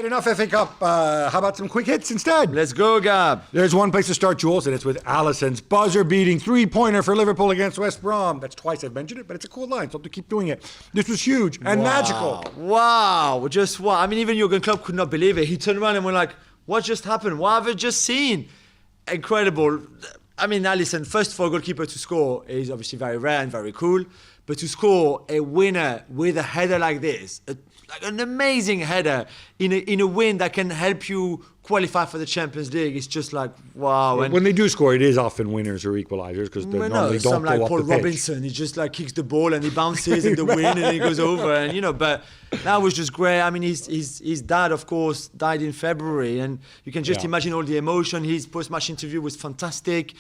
Enough FA Cup. How about some quick hits instead? Let's go, Gab. There's one place to start, Jules, and it's with Alisson's buzzer-beating three-pointer for Liverpool against West Brom. That's twice I've mentioned it, but it's a cool line, so I'll have to keep doing it. This was huge and magical. Wow. Just wow. I mean, even Jurgen Klopp could not believe it. He turned around and went like, what just happened? What have I just seen? Incredible. I mean, Alisson, first for a goalkeeper to score is obviously very rare and very cool, but to score a winner with a header like this, like an amazing header in a win that can help you qualify for the Champions League, it's just like, wow. And when they do score, it is often winners or equalizers because they normally don't some go like up Paul the pitch. Robinson, he just like kicks the ball and he bounces in the wind and he goes over, and but that was just great. I mean, his dad, of course, died in February, and you can just imagine all the emotion. His post-match interview was fantastic.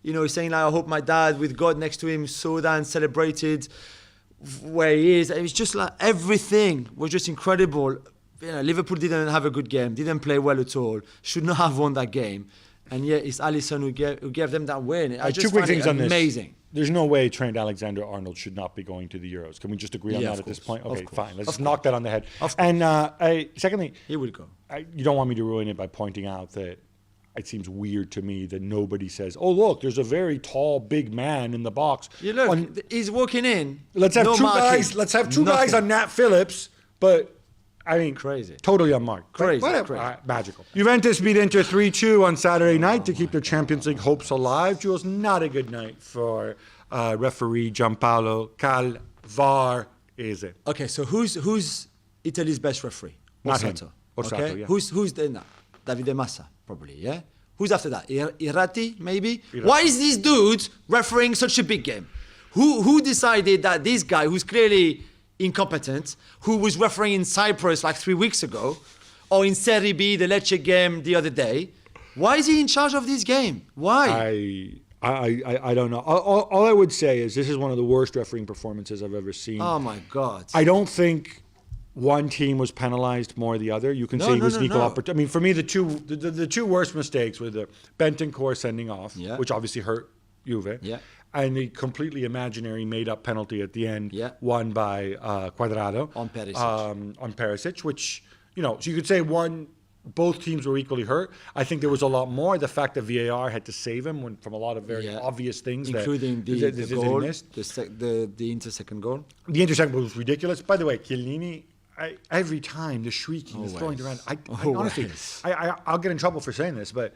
He's saying like, I hope my dad, with God next to him, saw that and celebrated where he is. It was just like everything was just incredible. Liverpool didn't have a good game, didn't play well at all, should not have won that game, and yet it's Alisson who gave them that win. I just two quick find things it on this. Amazing. There's no way Trent Alexander-Arnold should not be going to the Euros. Can we just agree on that at this point? Okay, fine. Let's knock that on the head. And secondly, he would go. You don't want me to ruin it by pointing out that it seems weird to me that nobody says, oh, look, there's a very tall, big man in the box. You look, he's walking in. Let's have two guys. Let's have two guys on Nat Phillips, but I mean, crazy, totally unmarked. Crazy. Magical. Juventus beat Inter 3-2 on Saturday night to keep their Champions League hopes alive. Jules, not a good night for referee Gianpaolo Calvarese. Okay, so who's Italy's best referee? Not him. Okay, yeah. Who's the Davide Massa, probably, yeah? Who's after that? Irati, maybe? Why is this dude refereeing such a big game? Who decided that this guy, who's clearly incompetent, who was refereeing in Cyprus like 3 weeks ago, or in Serie B, the Lecce game the other day, why is he in charge of this game? Why? I don't know. All I would say is this is one of the worst refereeing performances I've ever seen. Oh, my God. I don't think one team was penalized more than the other. You can say it was an equal opportunity. I mean, for me, the two worst mistakes were the Bentancur sending off, which obviously hurt Juve, and the completely imaginary made-up penalty at the end, won by Cuadrado on Perisic, which, so you could say both teams were equally hurt. I think there was a lot more. The fact that VAR had to save him from a lot of very obvious things, including the goal, the inter-second goal. The inter-second goal was ridiculous. By the way, Chiellini, every time the shrieking is throwing around. I honestly, I'll get in trouble for saying this, but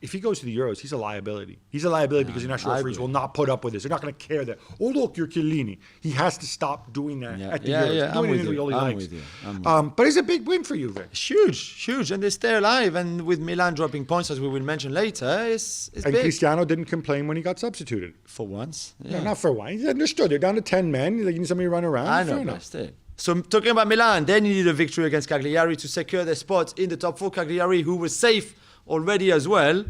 if he goes to the Euros, he's a liability. He's a liability because the national referees will not put up with this. They're not going to care that, oh, look, you're Chiellini. He has to stop doing that at the Euros. Yeah, I'm with you. But it's a big win for you, Vic. Huge. And they stay alive. And with Milan dropping points, as we will mention later, it's big. And Cristiano didn't complain when he got substituted. For once. No, not for once. He understood. They're down to 10 men. You need somebody to run around. I know, but still. So talking about Milan, they needed a victory against Cagliari to secure their spot in the top 4. Cagliari, who was safe already as well.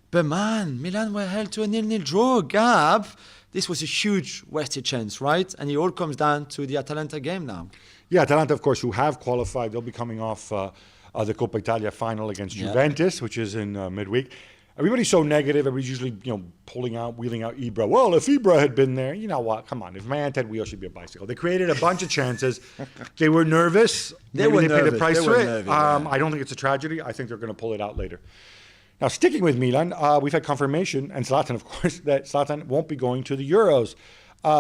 But man, Milan were held to a 0-0 draw. Gab, this was a huge wasted chance, right? And it all comes down to the Atalanta game now. Yeah, Atalanta, of course, who have qualified. They'll be coming off the Coppa Italia final against Juventus, which is in midweek. Everybody's so negative. Everybody's usually, wheeling out Ibra. Well, if Ibra had been there, you know what? Come on. If man had wheels, should be a bicycle. They created a bunch of chances. They were nervous. They paid the price for it. I don't think it's a tragedy. I think they're going to pull it out later. Now, sticking with Milan, we've had confirmation, and Zlatan, of course, that Zlatan won't be going to the Euros.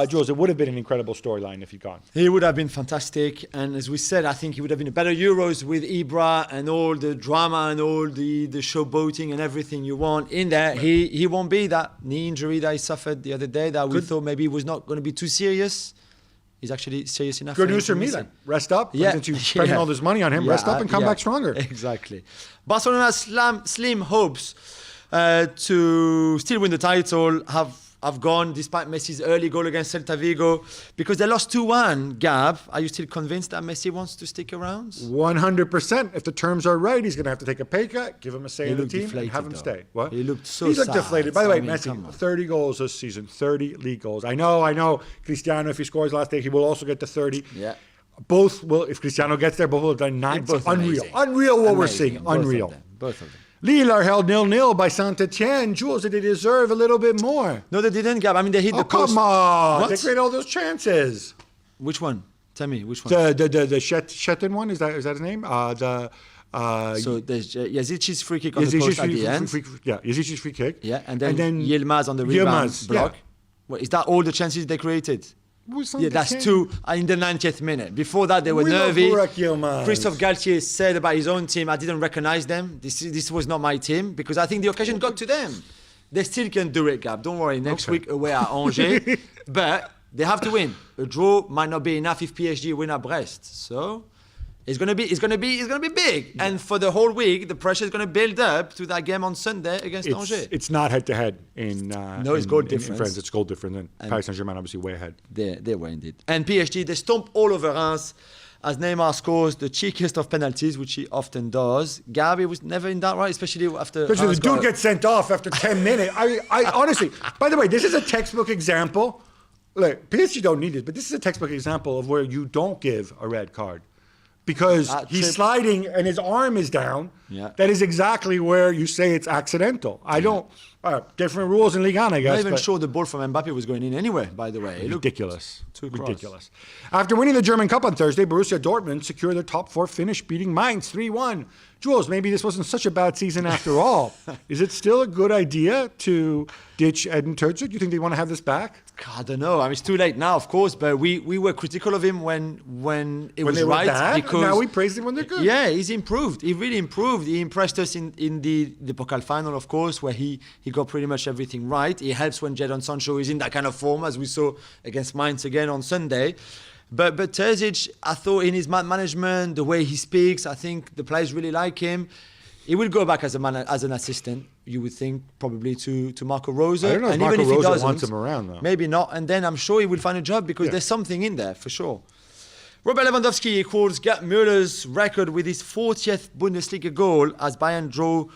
Jules, it would have been an incredible storyline if he'd gone. He would have been fantastic. And as we said, I think he would have been a better Euros with Ibra and all the drama and all the showboating and everything you want in there. Right. He won't be. That knee injury that he suffered the other day that we thought maybe was not going to be too serious. He's actually serious enough. Good news for Milan. Rest up. Since you're spending all this money on him, rest up and come back stronger. Exactly. Barcelona slim hopes to still win the title have gone despite Messi's early goal against Celta Vigo because they lost 2-1. Gab, are you still convinced that Messi wants to stick around? 100%. If the terms are right, he's going to have to take a pay cut, give him a say in the team, and have him stay. What? He looked so He looked sad. deflated. By the way, Messi, 30 goals this season, 30 league goals. I know. Cristiano, if he scores last day, he will also get to 30. Yeah. Both will, if Cristiano gets there, both will have done 9. Unreal. Unreal what we're seeing. Unreal. Both of them. Lille are held 0-0 by Saint-Etienne. Jules, did they deserve a little bit more? No, they didn't, Gab. I mean, they hit the post. Come on. What? They created all those chances. Which one? Tell me, which one? The Shetton one, is that his name? So there's Yazic's free kick on the post at the end. Yazic's free kick. Yeah, and then Yilmaz on the rebound block. Yeah. Well, is that all the chances they created? Yeah, that's 2 in the 90th minute. Before that, they were nervy. Christophe Galtier said about his own team, I didn't recognize them. This was not my team, because I think the occasion got to them. They still can do it, Gab. Don't worry. Next week away at Angers. But they have to win. A draw might not be enough if PSG win at Brest. So it's gonna be big. Yeah. And for the whole week, the pressure is gonna build up to that game on Sunday against Angers. It's not head to head in it's goal difference. In France. It's goal difference. And Paris Saint-Germain obviously way ahead. They were indeed. And PSG, they stomp all over Reims as Neymar scores the cheekiest of penalties, which he often does. Gabi was never in that right, especially after. Because the dude gets sent off after 10 minutes. I honestly, by the way, this is a textbook example. Look, PSG don't need it, but this is a textbook example of where you don't give a red card. Because he's sliding and his arm is down. Yeah. That is exactly where you say it's accidental. I don't. Different rules in Ligue 1, I guess. Not even sure the ball from Mbappe was going in anyway, by the way. Ridiculous. Ridiculous. After winning the German Cup on Thursday, Borussia Dortmund secured their top 4 finish, beating Mainz 3-1. Jules, maybe this wasn't such a bad season after all. Is it still a good idea to ditch Edin Terzic? Do you think they want to have this back? I don't know. I mean, it's too late now, of course, but we were critical of him when it was they right. Were bad, because now we praised him when they're good. Yeah, he's improved. He really improved. He impressed us in the Pokal final, of course, where he got pretty much everything right. He helps when Jadon Sancho is in that kind of form, as we saw against Mainz again on Sunday. But Terzic, I thought in his management, the way he speaks, I think the players really like him. He will go back as an assistant, you would think, probably to Marco Rose. I don't know if Marco Rose wants him around, though. Maybe not. And then I'm sure he will find a job because there's something in there, for sure. Robert Lewandowski equals Gerd Muller's record with his 40th Bundesliga goal as Bayern drew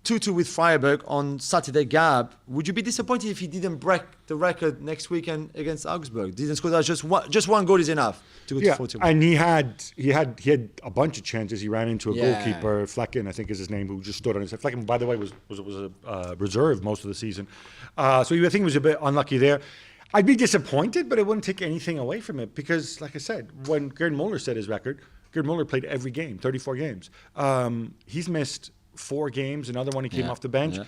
2-2 with Freiburg on Saturday. Gab, would you be disappointed if he didn't break the record next weekend against Augsburg? Didn't score that, just one goal is enough to go to 41. And he had a bunch of chances. He ran into a goalkeeper, Flecken, I think is his name, who just stood on his head. Flecken, by the way, was a reserve most of the season. So I think he was a bit unlucky there. I'd be disappointed, but it wouldn't take anything away from it because, like I said, when Gerd Muller set his record, Gerd Muller played every game, 34 games. He's missed 4 games, another one he came off the bench.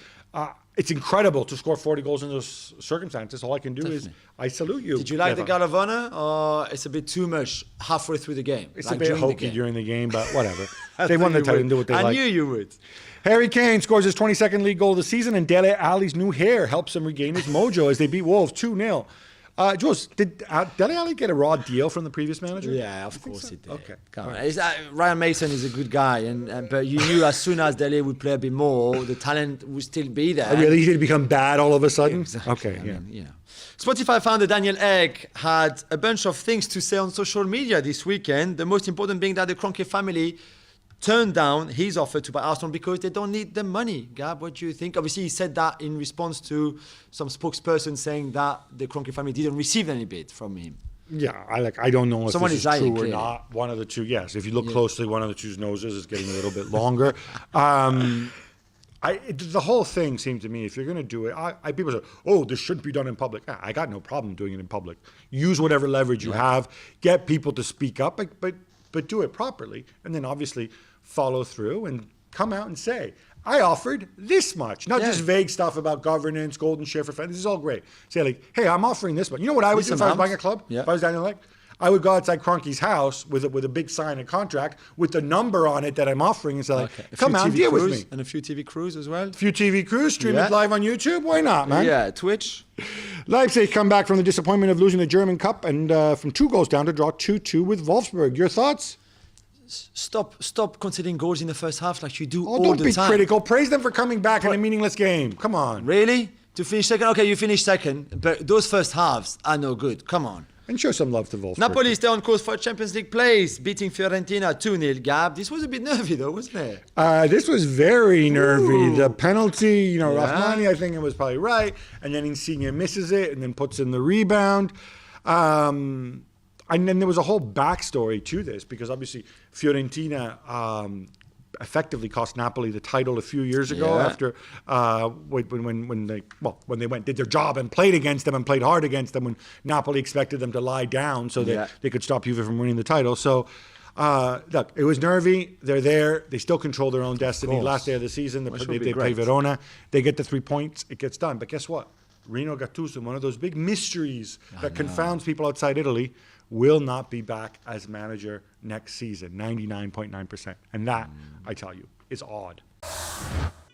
It's incredible to score 40 goals in those circumstances. All I can do is I salute you. Did you like the Guard of Honor, or it's a bit too much halfway through the game? It's like a bit hokey during the game, but whatever. They won the title and do what they like. I knew you would. Harry Kane scores his 22nd league goal of the season, and Dele Alli's new hair helps him regain his mojo as they beat Wolves 2-0. Jules, did Dele Alli get a raw deal from the previous manager? Yeah, of course he did. Okay. Ryan Mason is a good guy, but you knew as soon as Dele would play a bit more, the talent would still be there. Really? He did become bad all of a sudden? Exactly. Okay, Spotify founder Daniel Ek had a bunch of things to say on social media this weekend, the most important being that the Kroenke family turned down his offer to buy Arsenal because they don't need the money. Gab, what do you think? Obviously, he said that in response to some spokesperson saying that the Kroenke family didn't receive any bid from him. Yeah, I don't know if Someone this is true or not. One of the two, yes. If you look closely, one of the two's noses is getting a little bit longer. The whole thing seemed to me, if you're going to do it, people say, oh, this shouldn't be done in public. I got no problem doing it in public. Use whatever leverage you have. Get people to speak up, but do it properly. And then obviously follow through and come out and say, I offered this much. Not just vague stuff about governance, golden share for fans. This is all great. Say like, hey, I'm offering this much. You know what I would do if I was buying a club? Yeah. If I was Daniel Ek? I would go outside Kroenke's house with a big sign and contract with the number on it that I'm offering and say like, come out and deal with me. And a few TV crews as well. A few TV crews, stream it live on YouTube. Why not, man? Yeah, Twitch. Leipzig come back from the disappointment of losing the German Cup and from 2 goals down to draw 2-2 with Wolfsburg. Your thoughts? Stop conceding goals in the first half like you do all the time. Don't be critical. Praise them for coming back in a meaningless game. Come on. Really? To finish second? Okay, you finished second, but those first halves are no good. Come on. And show some love to Wolfsburg. Napoli stay on course for Champions League place, beating Fiorentina 2-0. Gab, this was a bit nervy though, wasn't it? This was very nervy. The penalty, Rahmani, I think it was probably right. And then Insigne misses it and then puts in the rebound. And then there was a whole backstory to this because obviously Fiorentina effectively cost Napoli the title a few years ago after when they did their job and played against them and played hard against them when Napoli expected them to lie down so that they could stop Juve from winning the title. So look, it was nervy. They're there. They still control their own destiny. Last day of the season, they play Verona. They get the 3 points. It gets done. But guess what? Rino Gattuso, one of those big mysteries that confounds people outside Italy, will not be back as manager next season, 99.9%. And that, I tell you, is odd.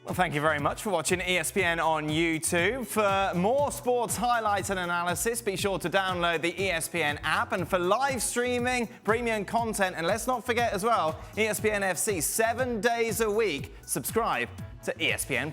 Well, thank you very much for watching ESPN on YouTube. For more sports highlights and analysis, be sure to download the ESPN app. And for live streaming, premium content, and let's not forget as well, ESPN FC 7 days a week. Subscribe to ESPN+.